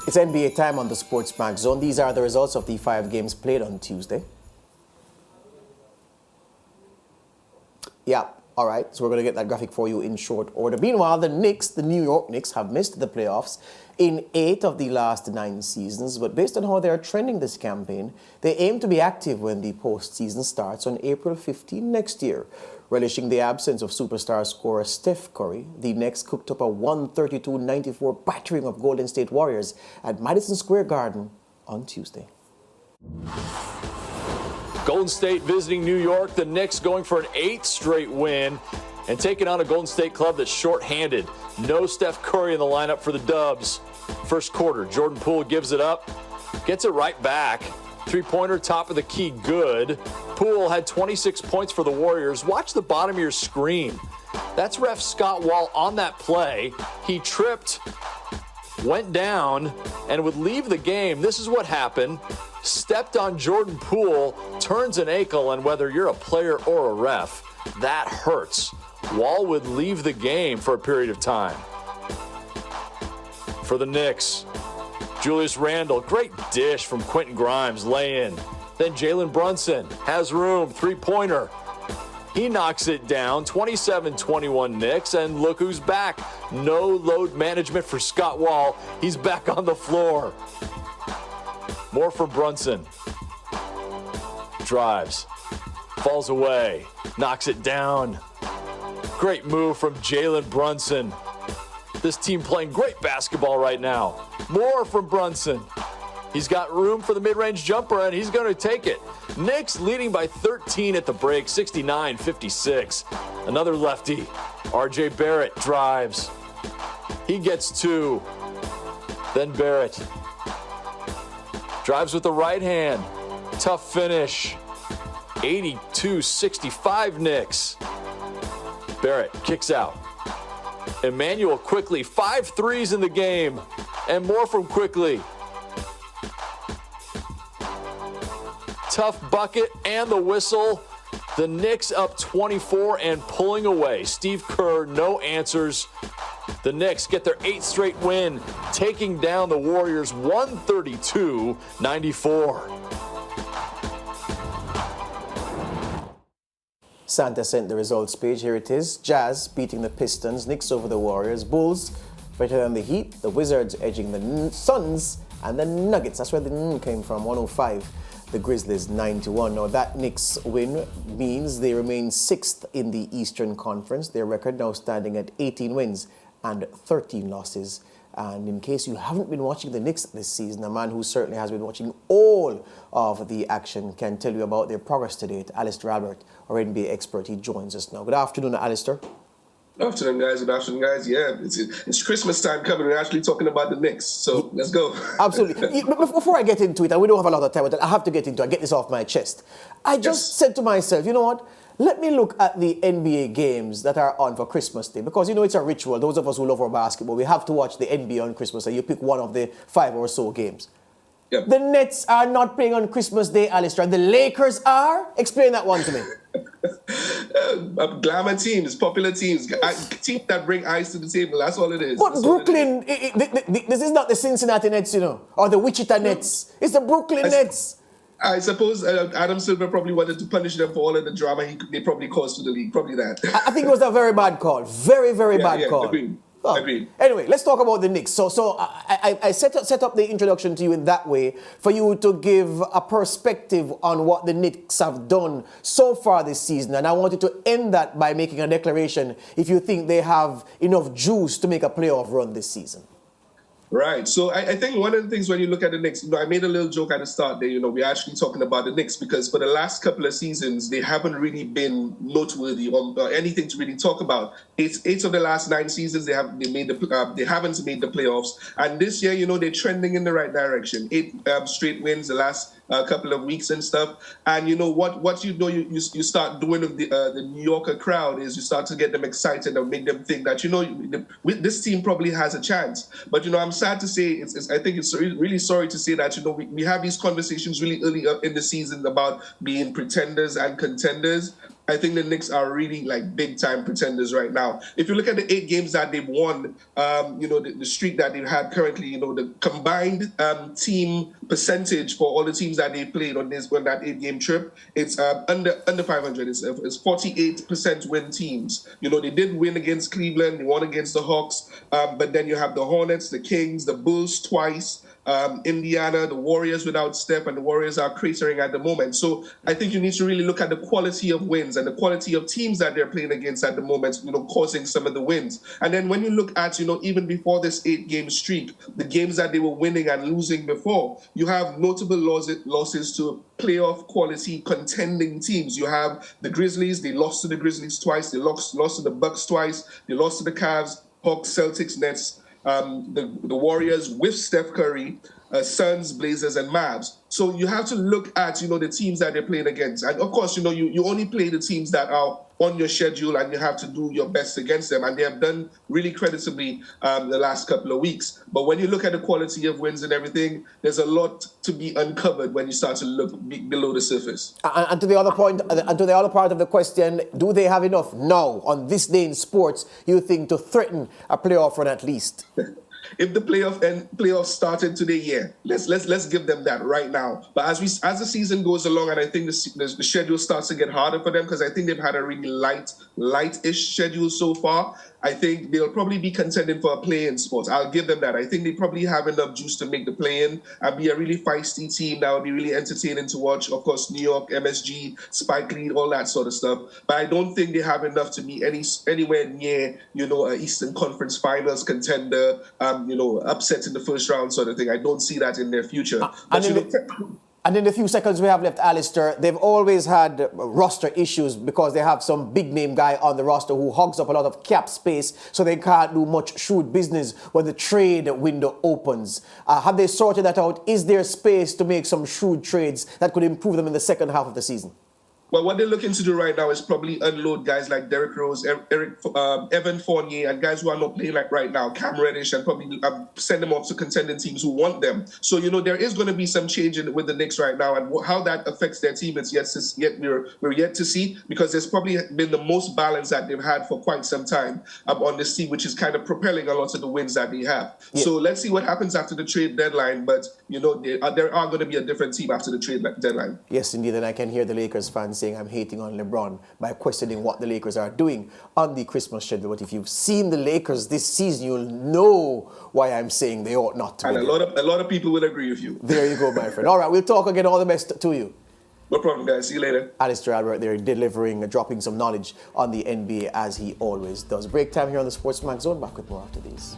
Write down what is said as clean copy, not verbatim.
It's NBA time on the Sports Max Zone. These are the results of the 5 games played on Tuesday. Yeah, all right. So we're going to get that graphic for you in short order. Meanwhile, the Knicks, the New York Knicks, have missed the playoffs in 8 of the last 9 seasons. But based on how they are trending this campaign, they aim to be active when the postseason starts on April 15 next year. Relishing the absence of superstar scorer Steph Curry, the Knicks cooked up a 132-94 battering of Golden State Warriors at Madison Square Garden on Tuesday. Golden State visiting New York, the Knicks going for an 8th straight win and taking on a Golden State club that's shorthanded. No Steph Curry in the lineup for the Dubs. First quarter, Jordan Poole gives it up, gets it right back. Three-pointer, top of the key, good. Poole had 26 points for the Warriors. Watch the bottom of your screen. That's ref Scott Wall on that play. He tripped, went down, and would leave the game. This is what happened. Stepped on Jordan Poole, turns an ankle, and whether you're a player or a ref, that hurts. Wall would leave the game for a period of time. For the Knicks, Julius Randle, great dish from Quentin Grimes, lay in. Then Jalen Brunson has room, three-pointer. He knocks it down, 27-21 Knicks, and look who's back. No load management for Scott Wall. He's back on the floor. More from Brunson. Drives, falls away, knocks it down. Great move from Jalen Brunson. This team playing great basketball right now. More from Brunson. He's got room for the mid-range jumper, and he's going to take it. Knicks leading by 13 at the break, 69-56. Another lefty. R.J. Barrett drives. He gets 2. Then Barrett drives with the right hand. Tough finish. 82-65 Knicks. Barrett kicks out. Emmanuel Quickly, 5 threes in the game, and more from Quickly. Tough bucket and the whistle. The Knicks up 24 and pulling away. Steve Kerr, no answers. The Knicks get their 8th straight win, taking down the Warriors 132-94. Santa sent the results page. Here it is. Jazz beating the Pistons, Knicks over the Warriors, Bulls better than the Heat, the Wizards edging the Suns, and the Nuggets. That's where the N came from, 105. The Grizzlies 91. Now that Knicks win means they remain 6th in the Eastern Conference. Their record now standing at 18 wins and 13 losses. And in case you haven't been watching the Knicks this season, a man who certainly has been watching all of the action can tell you about their progress to date. Alistair Albert, our NBA expert, he joins us now. Good afternoon, Alistair. Good afternoon, guys. Good afternoon, guys. Yeah, it's Christmas time coming. We're actually talking about the Knicks, so let's go. Absolutely. Before I get into it, and we don't have a lot of time, but I have to get into it. I get this off my chest. I just said to myself, you know what? Let me look at the NBA games that are on for Christmas Day, because, you know, it's a ritual. Those of us who love our basketball, we have to watch the NBA on Christmas Day. You pick one of the 5 or so games. Yep. The Nets are not playing on Christmas Day, Alistair. The Lakers are? Explain that one to me. Glamour teams, popular teams, teams that bring ice to the table. That's all it is. But Brooklyn, this is not the Cincinnati Nets, you know, or the Wichita Nets. It's the Brooklyn Nets. I suppose Adam Silver probably wanted to punish them for all of the drama they probably caused to the league. Probably that. I think it was a very bad call. Very bad call. Agreed. Oh. Agreed. Anyway, let's talk about the Knicks. So I set up the introduction to you in that way for you to give a perspective on what the Knicks have done so far this season. And I wanted to end that by making a declaration if you think they have enough juice to make a playoff run this season. Right. So I think one of the things when you look at the Knicks, you know, I made a little joke at the start there, you know, we're actually talking about the Knicks because for the last couple of seasons, they haven't really been noteworthy or anything to really talk about. It's 8 of the last 9 seasons they haven't made the playoffs. And this year, you know, they're trending in the right direction. 8 straight wins the last couple of weeks and stuff. And you know what you know you start doing with the New Yorker crowd is you start to get them excited and make them think that, you know, this team probably has a chance. But, you know, I'm sad to say, I think it's really sorry to say that, you know, we have these conversations really early up in the season about being pretenders and contenders. I think the Knicks are really like big time pretenders right now. If you look at the 8 games that they've won, the streak that they've had currently, the combined team percentage for all the teams that they played on that 8-game trip, it's under 500. It's 48% win teams. They did win against Cleveland, they won against the Hawks, but then you have the Hornets, the Kings, the Bulls twice. Indiana, the Warriors without Steph, and the Warriors are cratering at the moment. So I think you need to really look at the quality of wins and the quality of teams that they're playing against at the moment, causing some of the wins. And then when you look at, even before this 8-game streak, the games that they were winning and losing before, you have notable losses to playoff quality contending teams. You have the Grizzlies, they lost to the Grizzlies twice, they lost to the Bucks twice, they lost to the Cavs, Hawks, Celtics, Nets, the Warriors with Steph Curry, Suns, Blazers, and Mavs. So you have to look at, the teams that they're playing against. And of course, you only play the teams that are on your schedule and you have to do your best against them. And they have done really creditably the last couple of weeks. But when you look at the quality of wins and everything, there's a lot to be uncovered when you start to look below the surface. And to the other point, and to the other part of the question, do they have enough now on this day in sports, you think, to threaten a playoff run at least? If the playoffs started today, yeah, let's give them that right now. But as the season goes along, and I think the schedule starts to get harder for them, because I think they've had a really light-ish schedule so far. I think they'll probably be contending for a play-in spot. I'll give them that. I think they probably have enough juice to make the play-in and be a really feisty team that will be really entertaining to watch. Of course, New York, MSG, Spike Lee, all that sort of stuff. But I don't think they have enough to be anywhere near, an Eastern Conference Finals contender, upset in the first round sort of thing. I don't see that in their future. And in the few seconds we have left, Alistair, they've always had roster issues because they have some big-name guy on the roster who hogs up a lot of cap space, so they can't do much shrewd business when the trade window opens. Have they sorted that out? Is there space to make some shrewd trades that could improve them in the second half of the season? Well, what they're looking to do right now is probably unload guys like Derrick Rose, Evan Fournier, and guys who are not playing like right now, Cam Reddish, and probably send them off to contending teams who want them. So, there is going to be some change with the Knicks right now, and how that affects their team is we're yet to see, because there's probably been the most balance that they've had for quite some time on this team, which is kind of propelling a lot of the wins that they have. Yeah. So let's see what happens after the trade deadline, but, there are going to be a different team after the trade deadline. Yes, indeed, and I can hear the Lakers fans saying I'm hating on LeBron by questioning what the Lakers are doing on the Christmas schedule. But if you've seen the Lakers this season, you'll know why I'm saying they ought not to. And a lot of people will agree with you. There you go, my friend. All right, we'll talk again. All the best to you. No problem, guys. See you later. Alistair Albert there, dropping some knowledge on the NBA as he always does. Break time here on the Sports Mag Zone. Back with more after these.